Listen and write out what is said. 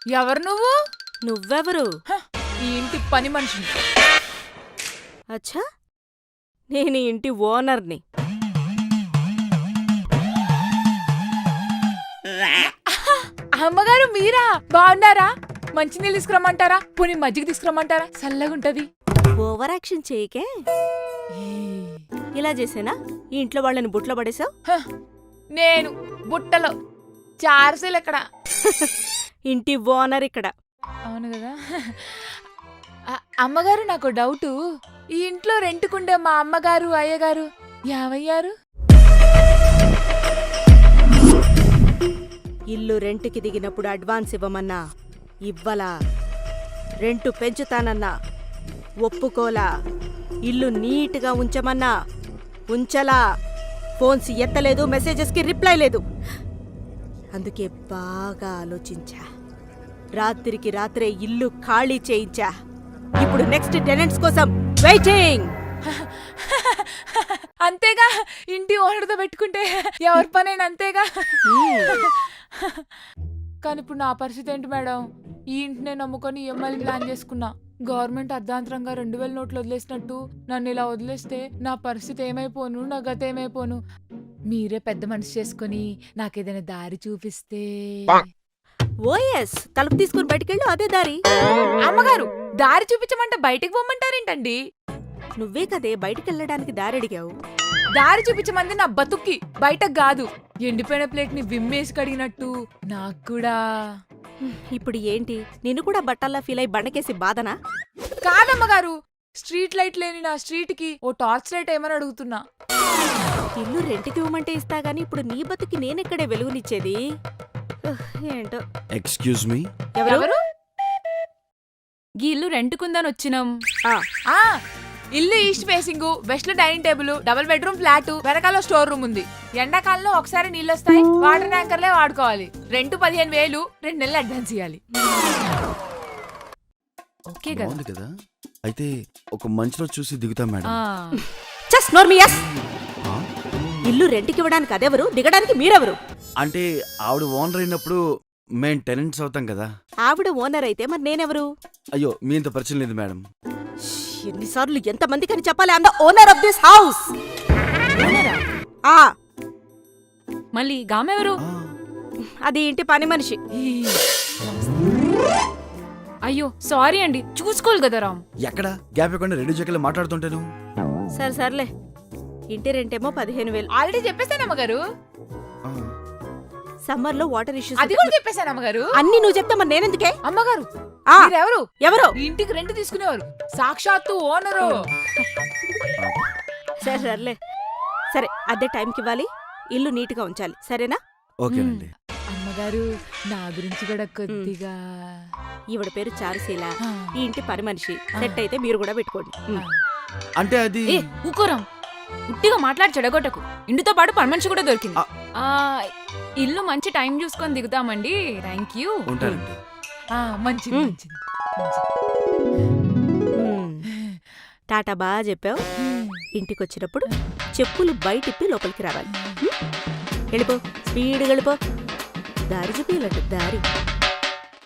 ఎవరు నువ్వు? నువ్వెవరు? ఈ ఇంటి పని మనిషిని. అచ్చా, నేను ఈ ఇంటి ఓనర్ని. అమ్మగారు మీరా? బాగున్నారా? మంచినీళ్ళు తీసుకురమ్మంటారా? పోనీ మజ్జిగ తీసుకురమ్మంటారా? చల్లగుంటది. Over action చేయకే. ఇలా చేసేనా ఈ ఇంట్లో వాళ్ళని బుట్లో పడేసావు? నేను బుట్టలో చార్సీలు ఎక్కడ? ఇంటి ఓనర్ ఇక్కడ. అవును కదా. అమ్మగారు నాకు డౌటు, ఈ ఇంట్లో రెంట్కుండే మా అమ్మగారు అయ్యగారు ఏమయ్యారు? ఇల్లు రెంట్కి దిగినప్పుడు అడ్వాన్స్ ఇవ్వమన్నా ఇవ్వలా, రెంటు పెంచుతానన్నా ఒప్పుకోలా, ఇల్లు నీట్గా ఉంచమన్నా ఉంచలా, ఫోన్స్ ఎత్తలేదు, మెసేజెస్కి రిప్లై లేదు. అందుకే బాగా ఆలోచించా, రాత్రికి రాత్రే ఇల్లు ఖాళీ చేయించా. ఇప్పుడు నెక్స్ట్ టెనెంట్స్ కోసం వెయిటింగ్. అంతేగా, ఇంటి ఓనర్తో పెట్టుకుంటే ఎవరి పనైనా అంతేగా. కానీ ఇప్పుడు నా పరిస్థితి ఏంటి మేడం? ఈ ఇంటినే నమ్ముకొని ఈఎంఐలు ప్లాన్ చేసుకున్నా. గవర్నమెంట్ అర్ధాంతరంగా 2000 నోట్లు వదిలేసినట్టు నన్ను ఇలా వదిలేస్తే నా పరిస్థితి ఏమైపోను, నా గత ఏమైపోను? మీరే పెద్ద మనసు చేసుకుని నాకేదైనా దారి చూపిస్తే. ఓఎస్, తలుపు తీసుకుని బయటికెళ్ళు, అదే దారి. అమ్మగారు, దారి చూపించమంటే బయటికి పోమంటారేంటండి? నువ్వే కదే బయటికెళ్ళడానికి దారి అడిగావు. దారి చూపించమంది నా బతుక్కి, బయటకు కాదు. ఎండిపోయిన ప్లేట్ ని విమ్మేసి కడిగినట్టు నాకు కూడా. ఇప్పుడు ఏంటి, నిన్ను కూడా బట్టల్లా ఫీల్ అయి బండకేసి బాధనా? కాదమ్మగారు, స్ట్రీట్ లైట్ లేని నా స్ట్రీట్ కి ఓ టార్చ్ లైట్ ఏమని అడుగుతున్నా. ఇల్లు రెంట్కి ఇవ్వమంటే ఇస్తా గానీ ఇప్పుడు నీ బతుకి నేనెక్కడే వెలుగునిచ్చేది? ఏంటో. ఎక్స్క్యూజ్ మీ, ఎవరు? గీ ఇల్లు రెంట్కుందని వచ్చినాం. ఇల్లు ఈస్ట్ ఫేసింగ్, వెస్ట్ లో dining table, double bedroom flat, వెనకాల స్టోర్ రూమ్ ఉంది. ఎండాకాలంలో ఒకసారి నీళ్ళు వస్తాయి, వాటర్ ట్యాంకర్లే వాడుకోవాలి. రెంట్ 15,000, 2 నెలలు అడ్వాన్స్ ఇవ్వాలి. ఓకే కదా? అయితే ఒక మంచి రోజు చూసి దిగుతాం మేడం. జస్ట్ నోర్మియస్. ఇల్లు రెంట్కి ఇవ్వడానికి అదెవరు, దిగడానికి మీరెవరు? అంటే ఆవిడ ఓనర్ అయినప్పుడు మేం టెనెంట్స్ అవుతాం కదా. ఆవిడ ఓనర్ అయితే మరి నేనెవరు? అయ్యో, మీ ఇంత పరిచయం లేదు మేడం. ఎన్నిసార్లు ఎంతమందికి అని చెప్పాలి? I'm the owner of this house. మళ్ళీ గామెవరు? అది ఇంటి పని మనిషి. అయ్యో సారీ అండి, చూసుకోవాలి కదా రామ్. ఎక్కడ గ్యాప్ ఇవ్వకుండా రెండు జగలు మాట్లాడుతుంటాను. సరే సర్లే, ఇంటి రెంటేమో 15,000. ఆల్రెడీ చెప్పేశాను అమ్మగారు. సమ్మర్ లో వాటర్ ఇష్యూస్ అది కూడా చెప్పేశాను అమ్మగారు. అన్ని నువ్వు చెప్తా మరి నేనెందుకే? అమ్మగారు, ఎవరు ఎవరు ఇంటికి రెంట్ తీసుకునేవారు? సాక్షాత్తు ఓనరు. సరే సర్లే, సరే అదే టైంకి ఇవ్వాలి, ఇల్లు నీట్ గా ఉంచాలి, సరేనా? ఓకేనండి. అమ్మగారు, నా గురించి కూడా కొద్దిగా. ఈవిడ పేరు చారుశీల, ఈ ఇంటి పని మనిషి. సెట్ అయితే మీరు కూడా పెట్టుకోండి. అంటే అది ఊకోరాం, ఉట్టిగా మాట్లాడి చెడగొట్టకు. ఇంటితో పాటు పని మనిషి కూడా దొరికింది. ఇల్లు మంచి టైం చూసుకొని దిగుతామండి. Thank you. ఉంటానండి. మంచిది మంచిది. టాటా బాగా చెప్పావు. ఇంటికొచ్చినప్పుడు చెప్పులు బయటిప్పి లోపలికి రావాలి. వెళ్ళిపో, స్పీడ్ వెళ్ళిపో. దారి చూపించాలంటే దారి.